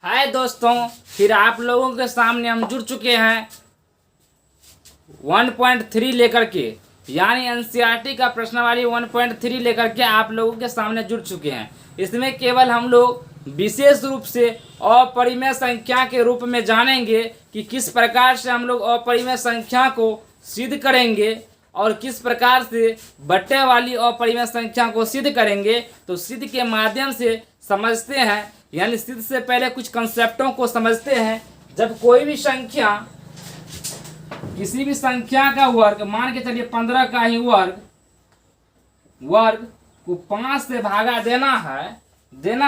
हाय दोस्तों, फिर आप लोगों के सामने हम जुड़ चुके हैं 1.3 लेकर के, यानी एनसीईआरटी का प्रश्नावली 1.3 लेकर के आप लोगों के सामने जुड़ चुके हैं। इसमें केवल हम लोग विशेष रूप से अपरिमेय संख्या के रूप में जानेंगे कि किस प्रकार से हम लोग अपरिमेय संख्या को सिद्ध करेंगे और किस प्रकार से बट्टे वाली अपरिमेय संख्या को सिद्ध करेंगे। तो सिद्ध के माध्यम से समझते हैं, यानी सिद्ध से पहले कुछ कंसेप्टों को समझते हैं। जब कोई भी संख्या, किसी भी संख्या का वर्ग, मान के चलिए 15 का ही वर्ग को 5 से भागा देना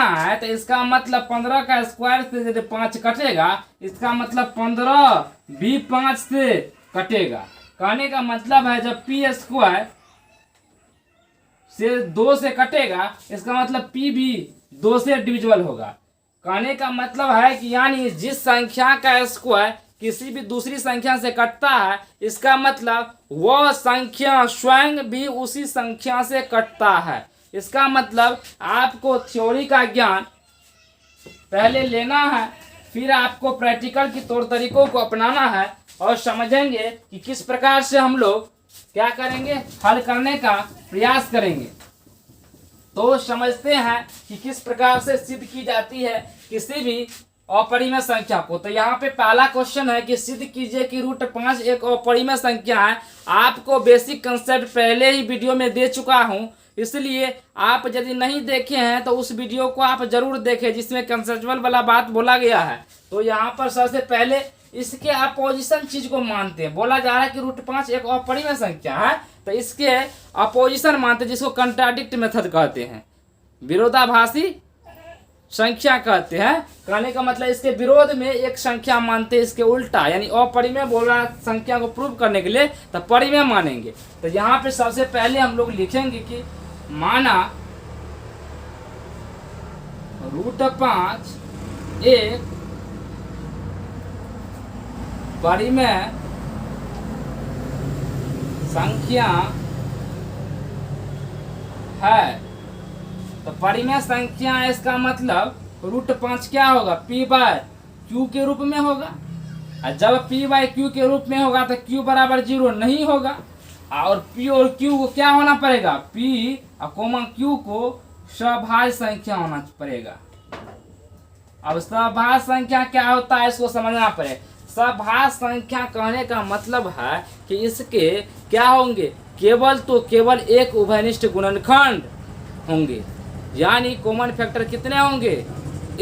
है तो इसका मतलब 15 का स्क्वायर से यदि 5 कटेगा, इसका मतलब 15 भी 5 से कटेगा। कहने का मतलब है जब पी स्क्वायर से 2 से कटेगा, इसका मतलब पी भी 2 से डिविजिबल होगा। कहने का मतलब है कि यानी जिस संख्या का स्क्वायर किसी भी दूसरी संख्या से कटता है, इसका मतलब वह संख्या स्वयं भी उसी संख्या से कटता है। इसका मतलब आपको थ्योरी का ज्ञान पहले लेना है, फिर आपको प्रैक्टिकल की तौर तरीकों को अपनाना है और समझेंगे कि किस प्रकार से हम लोग क्या करेंगे, हल करने का प्रयास करेंगे। तो समझते हैं कि किस प्रकार से सिद्ध की जाती है किसी भी अपरिमेय संख्या को। तो यहाँ पे पहला क्वेश्चन है कि सिद्ध कीजिए कि √5 एक अपरिमेय संख्या है। आपको बेसिक कंसेप्ट पहले ही वीडियो में दे चुका हूँ, इसलिए आप यदि नहीं देखे हैं तो उस वीडियो को आप जरूर देखें जिसमें कंसेप्चुअल वाला बात बोला गया है। तो यहाँ पर सबसे पहले इसके अपोजिशन चीज को मानते हैं। बोला जा रहा है कि √5 एक अपरिमेय संख्या है, तो इसके अपोजिशन मानते हैं, जिसको कंट्राडिक्ट मेथड कहते हैं, विरोधाभासी संख्या कहते हैं। कहने का मतलब इसके विरोध में एक संख्या मानते हैं, इसके उल्टा, यानी अपरिमेय बोला संख्या को प्रूव करने के लिए तो परिमेय मानेंगे। तो यहाँ पे सबसे पहले हम लोग लिखेंगे कि माना √5 एक परिमेय संख्या है। तो परिमेय संख्या है, इसका मतलब √5 क्या होगा, p/q के रूप में होगा। और जब p/q के रूप में होगा तो q बराबर 0 नहीं होगा, और p और q को क्या होना पड़ेगा, p और q को सभाज्य संख्या होना पड़ेगा। अब सभाज्य संख्या क्या होता है इसको समझना पड़ेगा। सभाज्य संख्या कहने का मतलब है कि इसके क्या होंगे, केवल तो केवल एक उभयनिष्ठ गुणनखंड होंगे, यानी कॉमन फैक्टर कितने होंगे,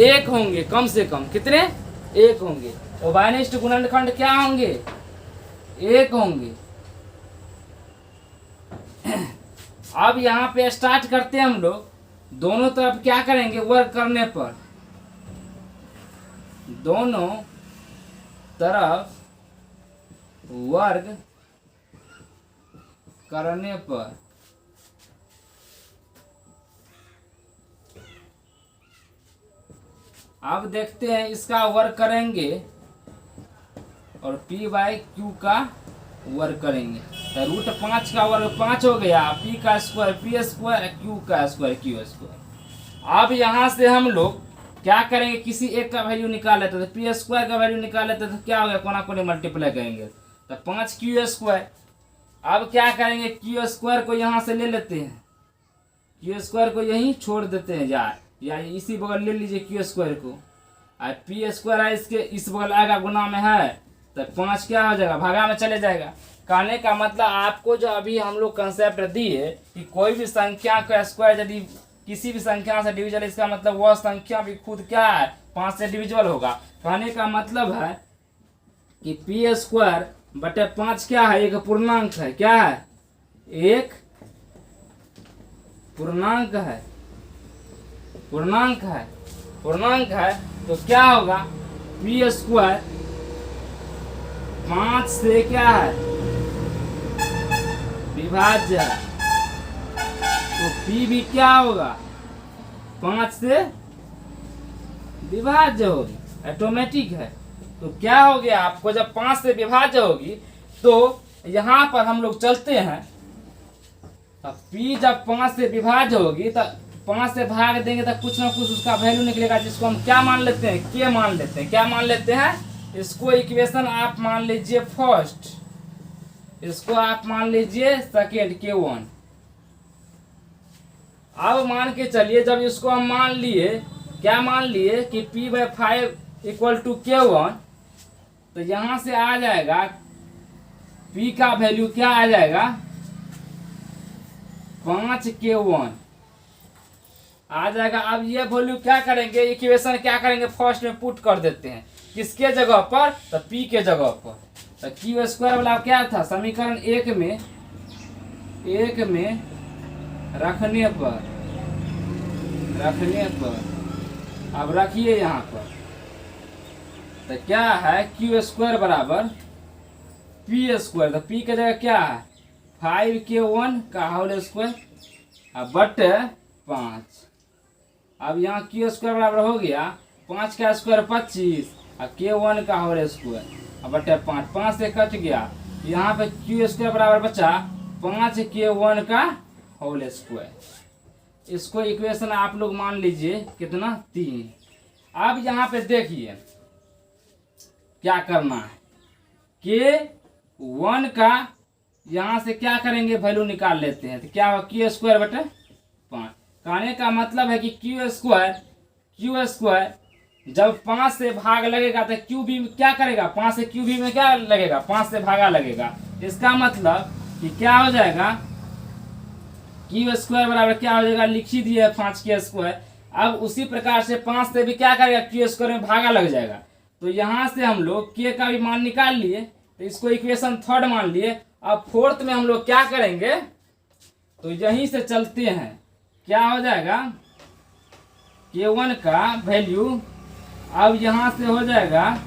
1 होंगे, कम से कम कितने, 1 होंगे। उभयनिष्ठ गुणनखंड क्या होंगे, 1 होंगे। अब यहाँ पे स्टार्ट करते हैं हम लोग। दोनों तरफ क्या करेंगे, वर्ग करने पर, दोनों तरफ वर्ग करने पर अब देखते हैं इसका वर्ग करेंगे और p/q का वर्ग करेंगे। तो √5 का वर्ग 5 हो गया, p का स्क्वायर p स्क्वायर, q का स्क्वायर q स्क्वायर। अब यहाँ से हम लोग क्या करेंगे, किसी एक का वैल्यू निकाल लेते हैं। तो p स्क्वायर का वैल्यू निकाल लेते हैं तो क्या हो गया, कोना कोने मल्टीप्लाई करेंगे तो 5q स्क्वायर। अब क्या करेंगे, q स्क्वायर को यहाँ से ले लेते हैं, q स्क्वायर को यहीं छोड़ देते हैं या इसी बगल ले लीजिए q स्क्वायर को, और p स्क्वायर है इसके इस बगल आएगा, गुना में है तो 5 क्या हो जाएगा, भागा में चले जाएगा। कहने का मतलब आपको जो अभी हम लोग कंसेप्ट दिए कि कोई भी संख्या का स्क्वायर यदि किसी भी संख्या से डिविजिबल, इसका मतलब वह संख्या भी खुद क्या है, 5 से डिविजिबल होगा। कहने का मतलब है कि p²/5 क्या है, एक पूर्णांक है, क्या है, एक पूर्णांक है, पूर्णांक है। तो क्या होगा, p² 5 से क्या है, विभाज्य है। तो p भी क्या होगा, 5 से विभाज्य होगी, ऑटोमेटिक है। तो क्या हो गया, आपको जब 5 से विभाज्य होगी तो यहाँ पर हम लोग चलते हैं। p जब 5 से विभाज्य होगी तो 5 से भाग देंगे तो कुछ ना कुछ उसका वैल्यू निकलेगा, जिसको हम क्या मान लेते हैं, के मान लेते हैं। क्या मान लेते हैं? इसको इक्वेशन आप मान लीजिए फर्स्ट, इसको आप मान लीजिए सेकेंड, K1। अब मान के चलिए जब इसको हम मान लिए, क्या मान लिए कि P/5 इक्वल टू K1, तो यहां से आ जाएगा P का वैल्यू क्या आ जाएगा, 5K1 आ जाएगा। अब ये वैल्यू क्या करेंगे, इक्वेशन क्या करेंगे, फर्स्ट में पुट कर देते हैं, किसके जगह पर, तो P के जगह पर। तो Q² वाला क्या था, समीकरण एक में रखने पर अब रखिए यहाँ पर, तो क्या है, Q² बराबर P²। तो P के जगह क्या है, 5K1 का होल स्क्वायर अब बटे 5। अब यहाँ Q² बराबर हो गया 5 का स्क्वायर 25 और K1 का होल स्क्वायर अब बटे 5। 5 से कट गया, यहाँ पे Q² बराबर बचा 5K1 का होल स्क्वायर। इसको इक्वेशन आप लोग मान लीजिए कितना, 3। अब यहाँ पे देखिए क्या करना है, K1 का यहाँ से क्या करेंगे, वैल्यू निकाल लेते हैं। तो क्या होगा, Q² बटे 5। कहने का मतलब है कि Q² जब 5 से भाग लगेगा तो Q भी क्या करेगा, 5 से Q भी में क्या लगेगा, 5 से भागा लगेगा। इसका मतलब कि क्या हो जाएगा, Q² बराबर क्या हो जाएगा, लिख ही दिया 5K²। अब उसी प्रकार से 5 से भी क्या करेगा, Q² में भागा लग जाएगा। तो यहाँ से हम लोग K का भी मान निकाल लिए, तो इसको इक्वेशन थर्ड मान लिए। अब फोर्थ में हम लोग क्या करेंगे, तो यहीं से चलते हैं, क्या हो जाएगा, K1 का वैल्यू अब यहाँ से हो जाएगा,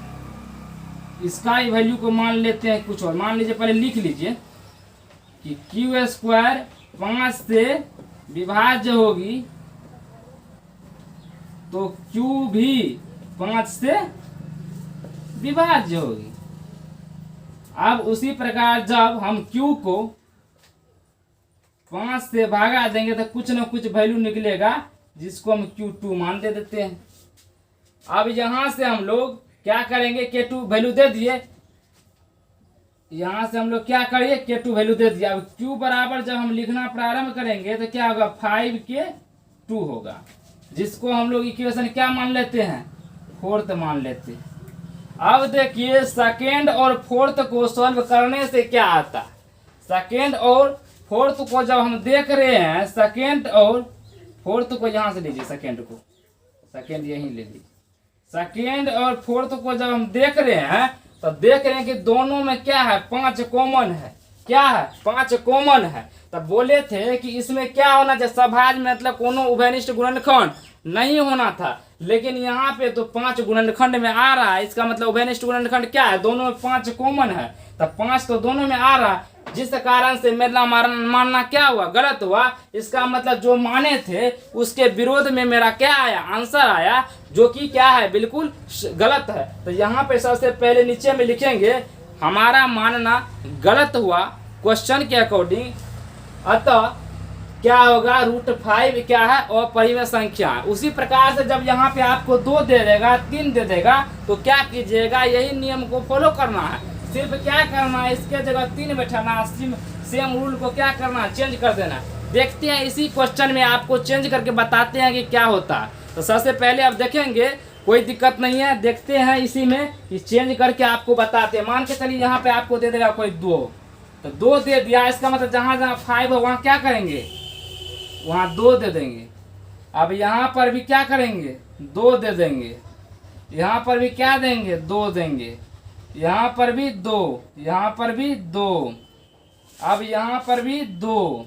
इसका ही वैल्यू को मान लेते हैं कुछ और। मान लीजिए, पहले लिख लीजिए कि Q² 5 से विभाज्य होगी तो Q भी 5 से विभाज्य होगी। अब उसी प्रकार जब हम Q को 5 से भागा देंगे तो कुछ ना कुछ वैल्यू निकलेगा, जिसको हम Q2 मान दे देते हैं। अब यहां से हम लोग क्या करेंगे, K2 वैल्यू दे दिए, यहां से हम लोग क्या करिए, K2 वैल्यू दे दिया। अब Q बराबर जब हम लिखना प्रारंभ करेंगे तो क्या होगा, 5K2 होगा, जिसको हम लोग इक्वेशन क्या मान लेते हैं, फोर्थ मान लेते हैं। अब देखिए सेकेंड और फोर्थ को सॉल्व करने से क्या आता, सेकेंड और फोर्थ को जब हम देख रहे हैं, सेकेंड और फोर्थ को यहाँ से लीजिए, सेकेंड यहीं ले लीजिए। सेकेंड और फोर्थ को जब हम देख रहे हैं तो देख रहे हैं कि दोनों में क्या है, 5 कॉमन है। क्या है, 5 कॉमन है। तब बोले थे कि इसमें क्या होना चाहिए, सभाज्य में मतलब कोनो उभयनिष्ठ गुणनखंड नहीं होना था, लेकिन यहाँ पे तो 5 गुणनखंड में आ रहा है। इसका मतलब उभयनिष्ठ गुणनखंड क्या है, दोनों में 5 कॉमन है, तब 5 तो दोनों में आ रहा है, जिस कारण से मेरा मानना क्या हुआ, गलत हुआ। इसका मतलब जो माने थे उसके विरोध में मेरा क्या आया, आंसर आया, जो कि क्या है, बिल्कुल गलत है। तो यहाँ पे सबसे पहले नीचे में लिखेंगे हमारा मानना गलत हुआ क्वेश्चन के अकॉर्डिंग, अतः क्या होगा, √5 क्या है, अपरिमेय संख्या है। उसी प्रकार से जब यहाँ पे आपको 2 दे देगा, 3 दे देगा, तो क्या कीजिएगा, यही नियम को फॉलो करना है। सिर्फ क्या करना है, इसके जगह 3 बैठाना, सेम रूल को क्या करना है, चेंज कर देना। देखते हैं इसी क्वेश्चन में आपको चेंज करके बताते हैं कि क्या होता है। तो सबसे पहले आप देखेंगे, कोई दिक्कत नहीं है, देखते हैं इसी में कि चेंज करके आपको बताते हैं। मान के चलिए यहाँ पे आपको दे देगा कोई 2, तो 2 दे दिया, इसका मतलब जहाँ जहाँ 5 हो वहाँ क्या करेंगे, वहाँ 2 दे देंगे। अब यहाँ पर भी क्या करेंगे, 2 दे देंगे, यहाँ पर भी क्या देंगे, 2 देंगे, यहाँ पर भी 2, यहाँ पर भी 2, अब यहाँ पर भी 2,